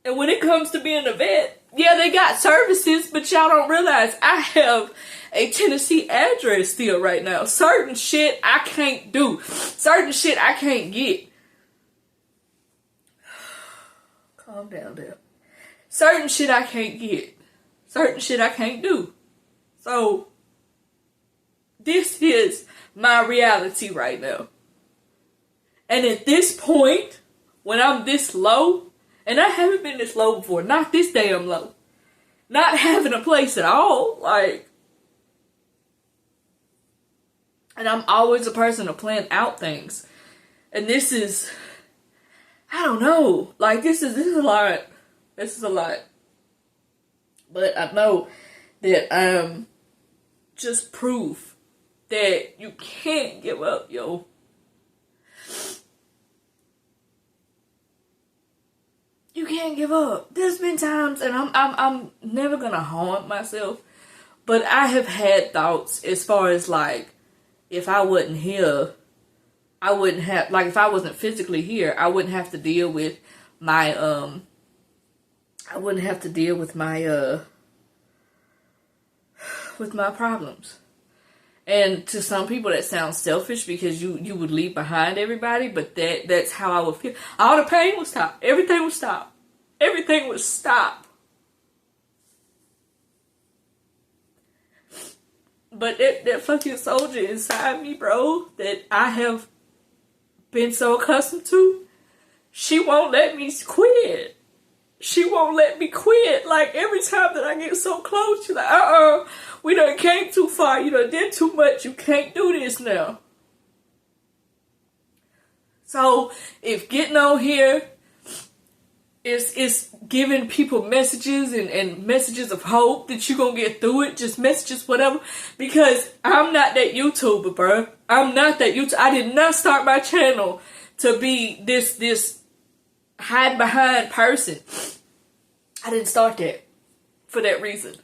And when it comes to being a vet, yeah, they got services, but y'all don't realize I have a Tennessee address still right now. Certain shit I can't do. Certain shit I can't get. Calm down there. Certain shit I can't get. Certain shit I can't do. So, this is my reality right now. And at this point, when I'm this low, and I haven't been this low before, not this damn low. Not having a place at all, like. And I'm always a person to plan out things. And this is, I don't know, like this is a lot. This is a lot. But I know that I'm just proof that you can't give up, yo. You can't give up. There's been times, and I'm never gonna haunt myself, but I have had thoughts as far as like, if I wasn't here, I wouldn't have, like, if I wasn't physically here, I wouldn't have to deal with my with my problems. And to some people that sounds selfish because you would leave behind everybody, but that's how I would feel. All the pain would stop. Everything would stop. Everything would stop. But that fucking soldier inside me, bro, that I have been so accustomed to, she won't let me quit. She won't let me quit. Like, every time that I get so close, she's like, we done came too far. You done did too much. You can't do this now. So, if getting on here is giving people messages and messages of hope that you're gonna get through it, just messages, whatever, because I'm not that YouTuber, bro. I'm not that YouTuber. I did not start my channel to be this hide behind person. I didn't start that for that reason.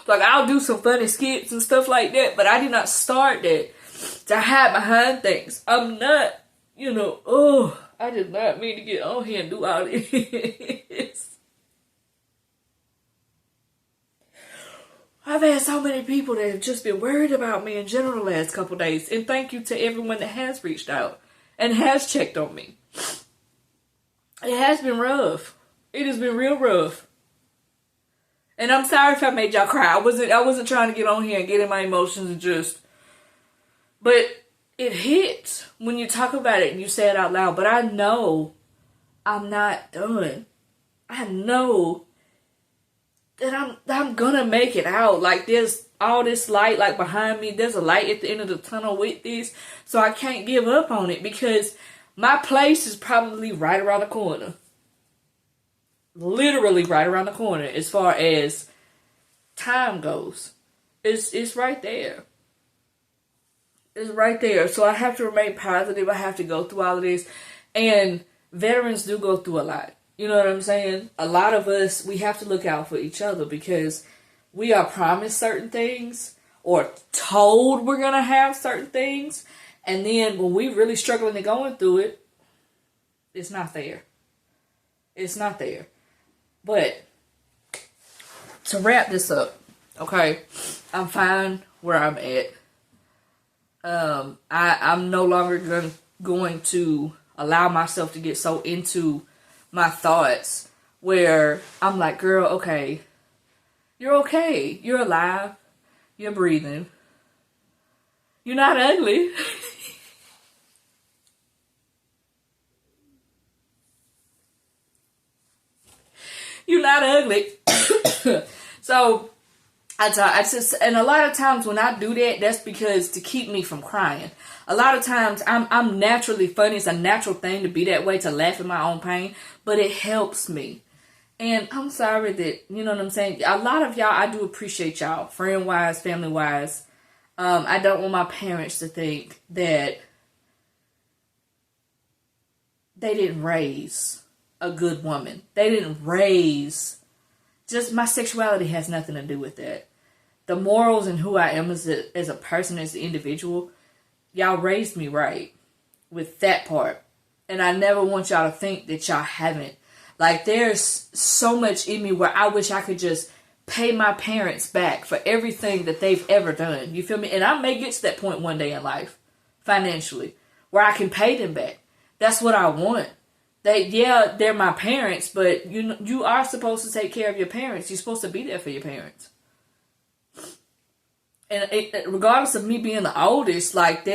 Like, I'll do some funny skits and stuff like that, but I did not start that to hide behind things. I'm not, I did not mean to get on here and do all this. I've had so many people that have just been worried about me in general the last couple days. And thank you to everyone that has reached out and has checked on me. It has been rough. It has been real rough. And I'm sorry if I made y'all cry. I wasn't trying to get on here and get in my emotions and just... But it hits when you talk about it and you say it out loud. But I know I'm not done. I know that I'm gonna make it out. Like, there's all this light, like, behind me. There's a light at the end of the tunnel with this. So I can't give up on it because my place is probably right around the corner. Literally right around the corner as far as time goes. It's right there. It's right there. So I have to remain positive. I have to go through all of this. And veterans do go through a lot. You know what I'm saying? A lot of us, we have to look out for each other because we are promised certain things or told we're going to have certain things. And then when we really struggling and going through it, it's not there. It's not there. But to wrap this up, okay, I'm fine where I'm at. I'm no longer going to allow myself to get so into my thoughts where I'm like, girl, okay, you're okay. You're alive. You're breathing. You're not ugly. You're not ugly. So I just, and a lot of times when I do that, that's because to keep me from crying. A lot of times I'm naturally funny. It's a natural thing to be that way, to laugh at my own pain, but it helps me. And I'm sorry that, you know what I'm saying? A lot of y'all, I do appreciate y'all, friend-wise, family-wise. I don't want my parents to think that they didn't raise a good woman. They didn't raise, just my sexuality has nothing to do with that. The morals and who I am as a person, as an individual, y'all raised me right with that part. And I never want y'all to think that y'all haven't. Like, there's so much in me where I wish I could just pay my parents back for everything that they've ever done. You feel me? And I may get to that point one day in life, financially, where I can pay them back. That's what I want. They're my parents, but you are supposed to take care of your parents. You're supposed to be there for your parents. And regardless of me being the oldest, like,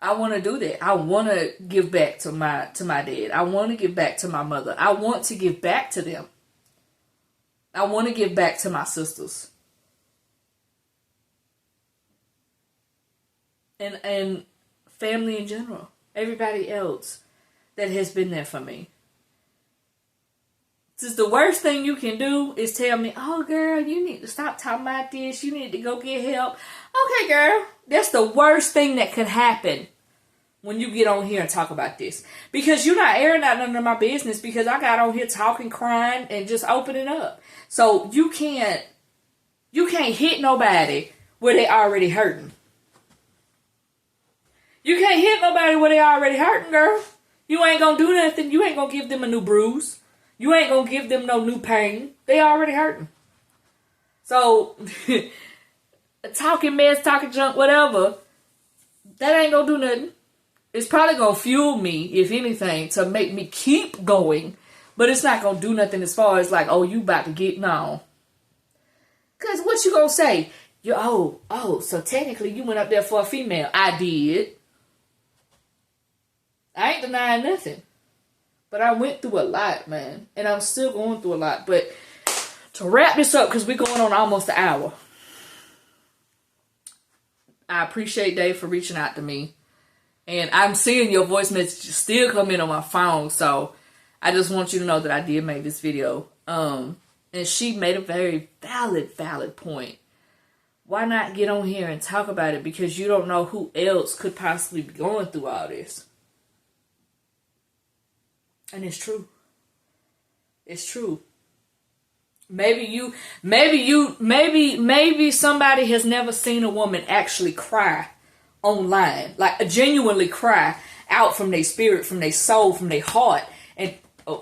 I want to do that. I want to give back to my dad. I want to give back to my mother. I want to give back to them. I want to give back to my sisters. And family in general. Everybody else that has been there for me. Since the worst thing you can do is tell me, oh, girl, you need to stop talking about this. You need to go get help. Okay, girl. That's the worst thing that could happen when you get on here and talk about this. Because you're not airing out none of my business, because I got on here talking, crying, and just opening up. So you can't hit nobody where they already hurting. You can't hit nobody where they already hurting, girl. You ain't gonna do nothing. You ain't gonna give them a new bruise. You ain't gonna give them no new pain. They already hurting. So, talking mess, talking junk, whatever, that ain't gonna do nothing. It's probably gonna fuel me, if anything, to make me keep going. But it's not gonna do nothing as far as like, oh, you about to get, no. Cause what you gonna say? So technically you went up there for a female. I did. I ain't denying nothing. But I went through a lot, man. And I'm still going through a lot. But to wrap this up, because we're going on almost an hour. I appreciate Dave for reaching out to me. And I'm seeing your voice messages still come in on my phone. So I just want you to know that I did make this video. And she made a very valid point. Why not get on here and talk about it? Because you don't know who else could possibly be going through all this. And it's true. It's true. Maybe somebody has never seen a woman actually cry online. Like, genuinely cry out from their spirit, from their soul, from their heart. And,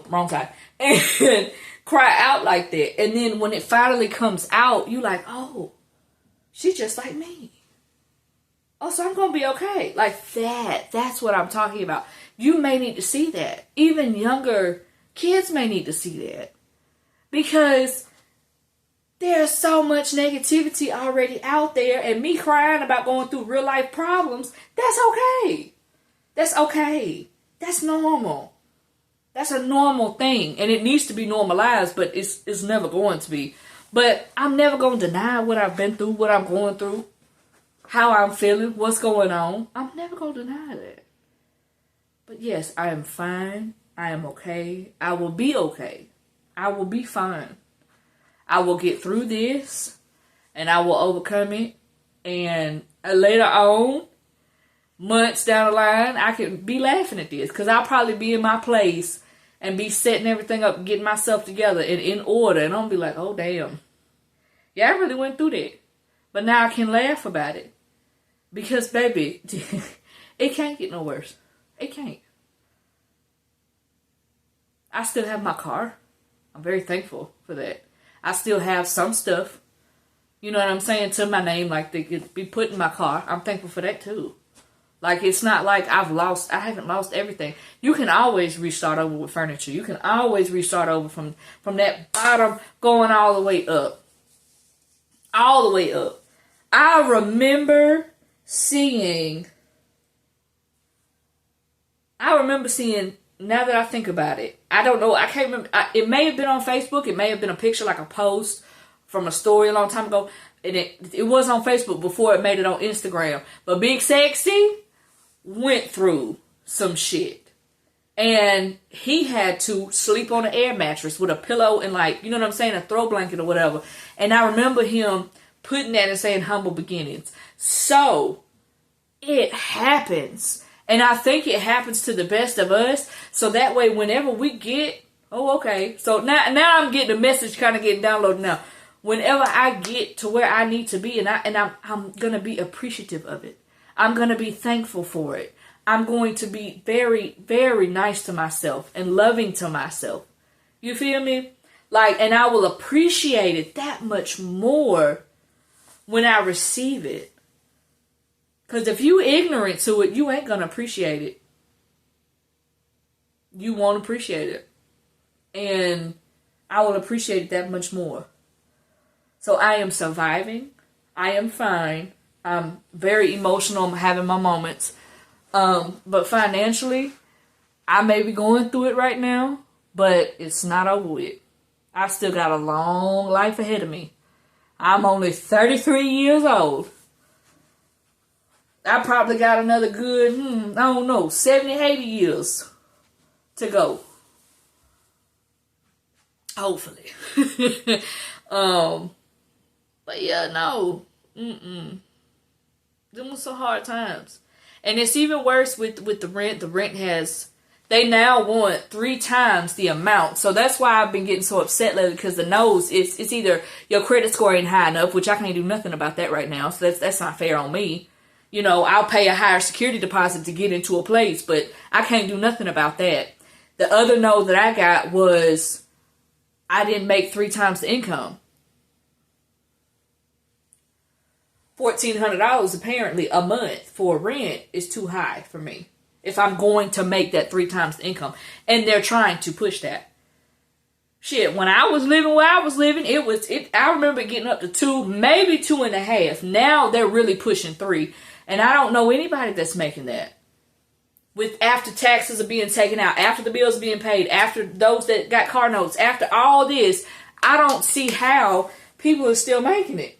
wrong side. And cry out like that. And then when it finally comes out, you like, oh, she's just like me. Oh, so I'm going to be okay. Like that. That's what I'm talking about. You may need to see that. Even younger kids may need to see that. Because there's so much negativity already out there. And me crying about going through real life problems, that's okay. That's okay. That's normal. That's a normal thing. And it needs to be normalized, but it's never going to be. But I'm never going to deny what I've been through, what I'm going through, how I'm feeling, what's going on. I'm never going to deny that. But yes, I am fine. I am okay. I will be okay. I will be fine. I will get through this, and I will overcome it. And later on, months down the line, I can be laughing at this, because I'll probably be in my place and be setting everything up, getting myself together and in order. And I'll be like, oh, damn. Yeah, I really went through that. But now I can laugh about it. Because, baby, it can't get no worse. It can't. I still have my car. I'm very thankful for that. I still have some stuff, you know what I'm saying, to my name, like they could be put in my car. I'm thankful for that too. Like, it's not like I haven't lost everything. You can always restart over with furniture. You can always restart over from that bottom going all the way up. All the way up. I remember seeing, now that I think about it, I don't know, I can't remember, it may have been on Facebook, it may have been a picture, like a post from a story a long time ago, and it was on Facebook before it made it on Instagram, but Big Sexy went through some shit, and he had to sleep on an air mattress with a pillow and, like, you know what I'm saying, a throw blanket or whatever, and I remember him putting that and saying humble beginnings. So, it happens. And I think it happens to the best of us. So that way, whenever we get, oh, okay. So now I'm getting the message kind of getting downloaded now. Whenever I get to where I need to be, and I'm going to be appreciative of it. I'm going to be thankful for it. I'm going to be very, very nice to myself and loving to myself. You feel me? Like, and I will appreciate it that much more when I receive it. Because if you ignorant to it, you ain't going to appreciate it. You won't appreciate it. And I will appreciate it that much more. So I am surviving. I am fine. I'm very emotional. I'm having my moments. But financially, I may be going through it right now, but it's not over with. I still got a long life ahead of me. I'm only 33 years old. I probably got another good, I don't know, 70, 80 years to go. Hopefully. But yeah, no. Them were some hard times. And it's even worse with the rent. The rent they now want 3 times the amount. So that's why I've been getting so upset lately, because the nose, it's either your credit score ain't high enough, which I can't do nothing about that right now. So that's not fair on me. You know, I'll pay a higher security deposit to get into a place, but I can't do nothing about that. The other no that I got was I didn't make 3 times the income. $1,400 apparently a month for rent is too high for me if I'm going to make that 3 times the income. And they're trying to push that. Shit, when I was living where I was living, I remember getting up to 2, maybe 2.5. Now they're really pushing 3. And I don't know anybody that's making that. With after taxes are being taken out, after the bills are being paid, after those that got car notes, after all this, I don't see how people are still making it.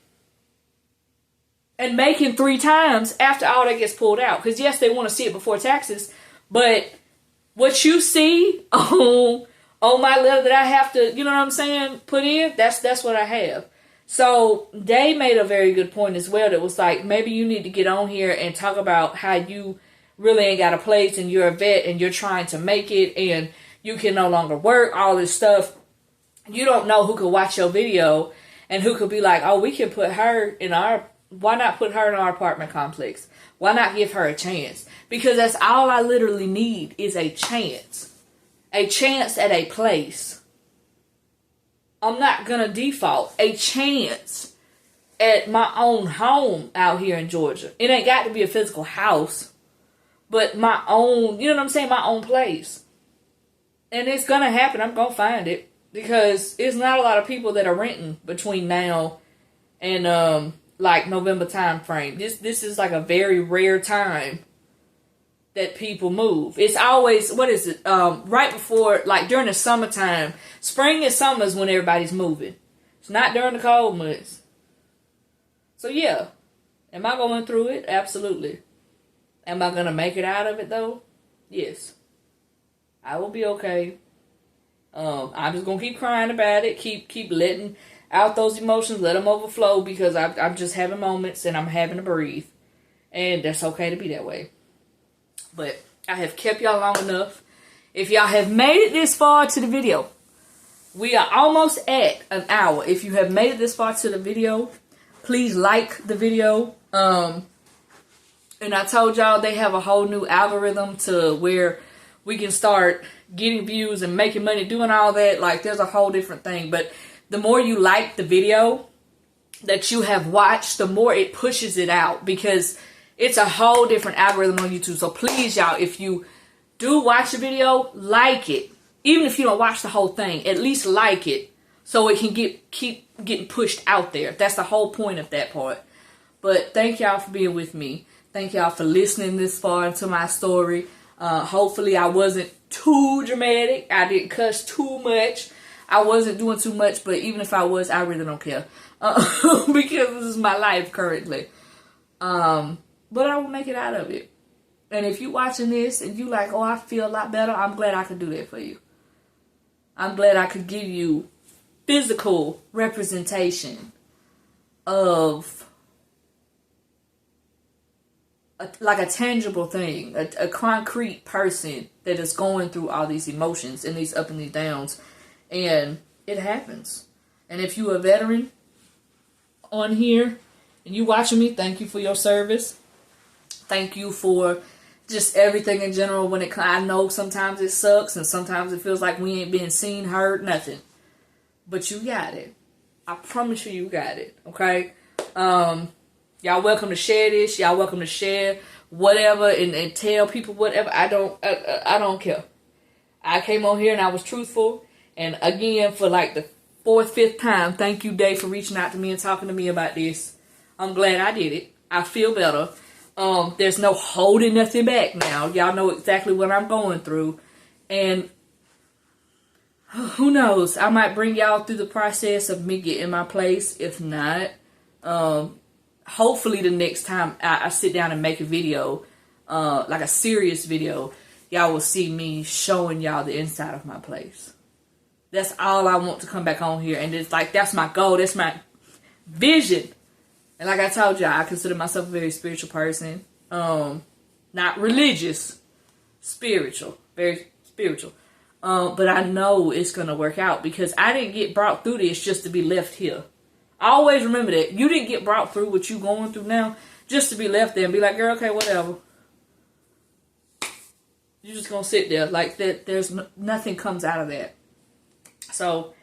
And making 3 times after all that gets pulled out. Because yes, they want to see it before taxes. But what you see on my letter that I have to, you know what I'm saying, put in, that's what I have. So they made a very good point as well. That was like, maybe you need to get on here and talk about how you really ain't got a place and you're a vet and you're trying to make it and you can no longer work, all this stuff. You don't know who could watch your video and who could be like, oh, we can put her in why not put her in our apartment complex? Why not give her a chance? Because that's all I literally need is a chance. A chance at a place. I'm not going to default. A chance at my own home out here in Georgia. It ain't got to be a physical house. But my own, you know what I'm saying? My own place. And it's going to happen. I'm going to find it. Because it's not a lot of people that are renting between now and like November time frame. This is like a very rare time that people move. It's always, what is it? Right before, like during the summertime. Spring and summer is when everybody's moving. It's not during the cold months. So yeah. Am I going through it? Absolutely. Am I going to make it out of it though? Yes. I will be okay. I'm just going to keep crying about it. Keep letting out those emotions. Let them overflow because I'm just having moments and I'm having to breathe. And that's okay to be that way. But I have kept y'all long enough. If y'all have made it this far to the video, we are almost at an hour. If you have made it this far to the video, please like the video. And I told y'all they have a whole new algorithm to where we can start getting views and making money, doing all that. Like, there's a whole different thing. But the more you like the video that you have watched, the more it pushes it out. Because it's a whole different algorithm on YouTube. So please, y'all, if you do watch the video, like it. Even if you don't watch the whole thing, at least like it. So it can keep getting pushed out there. That's the whole point of that part. But thank y'all for being with me. Thank y'all for listening this far into my story. Hopefully I wasn't too dramatic. I didn't cuss too much. I wasn't doing too much. But even if I was, I really don't care. Because this is my life currently. But I will make it out of it. And if you watching this and you like, oh, I feel a lot better, I'm glad I could do that for you. I'm glad I could give you physical representation of like a tangible thing, a concrete person that is going through all these emotions and these up and these downs. And it happens. And if you're a veteran on here and you watching me, thank you for your service. Thank you for just everything in general. When it, I know sometimes it sucks and sometimes it feels like we ain't being seen, heard, nothing. But you got it. I promise you, you got it. Okay. Y'all welcome to share this. Y'all welcome to share whatever and tell people whatever. I don't care. I came on here and I was truthful. And again, for like the 4th, 5th time, thank you, Dave, for reaching out to me and talking to me about this. I'm glad I did it. I feel better. There's no holding nothing back now. Y'all know exactly what I'm going through. And who knows? I might bring y'all through the process of me getting my place. If not, hopefully the next time I sit down and make a video, like a serious video, y'all will see me showing y'all the inside of my place. That's all I want to come back on here. And it's like, that's my goal. That's my vision. And like I told y'all, I consider myself a very spiritual person. Not religious. Spiritual. Very spiritual. But I know it's going to work out because I didn't get brought through this just to be left here. I always remember that. You didn't get brought through what you going through now just to be left there and be like, girl, okay, whatever. You're just going to sit there. Like, there's nothing comes out of that. So,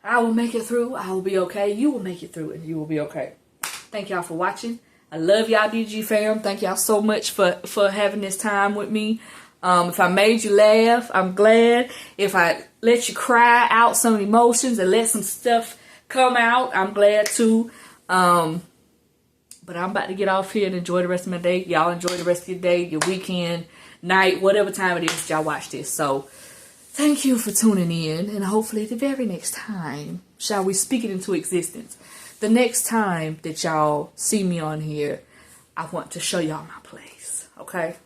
I will make it through. I will be okay. You will make it through and you will be okay. Thank y'all for watching. I love y'all, DG fam. Thank y'all so much for having this time with me. If I made you laugh, I'm glad. If I let you cry out some emotions and let some stuff come out, I'm glad too. But I'm about to get off here and enjoy the rest of my day. Y'all enjoy the rest of your day, your weekend, night, whatever time it is y'all watch this. So, thank you for tuning in. And hopefully the very next time, shall we speak it into existence. The next time that y'all see me on here, I want to show y'all my place. Okay?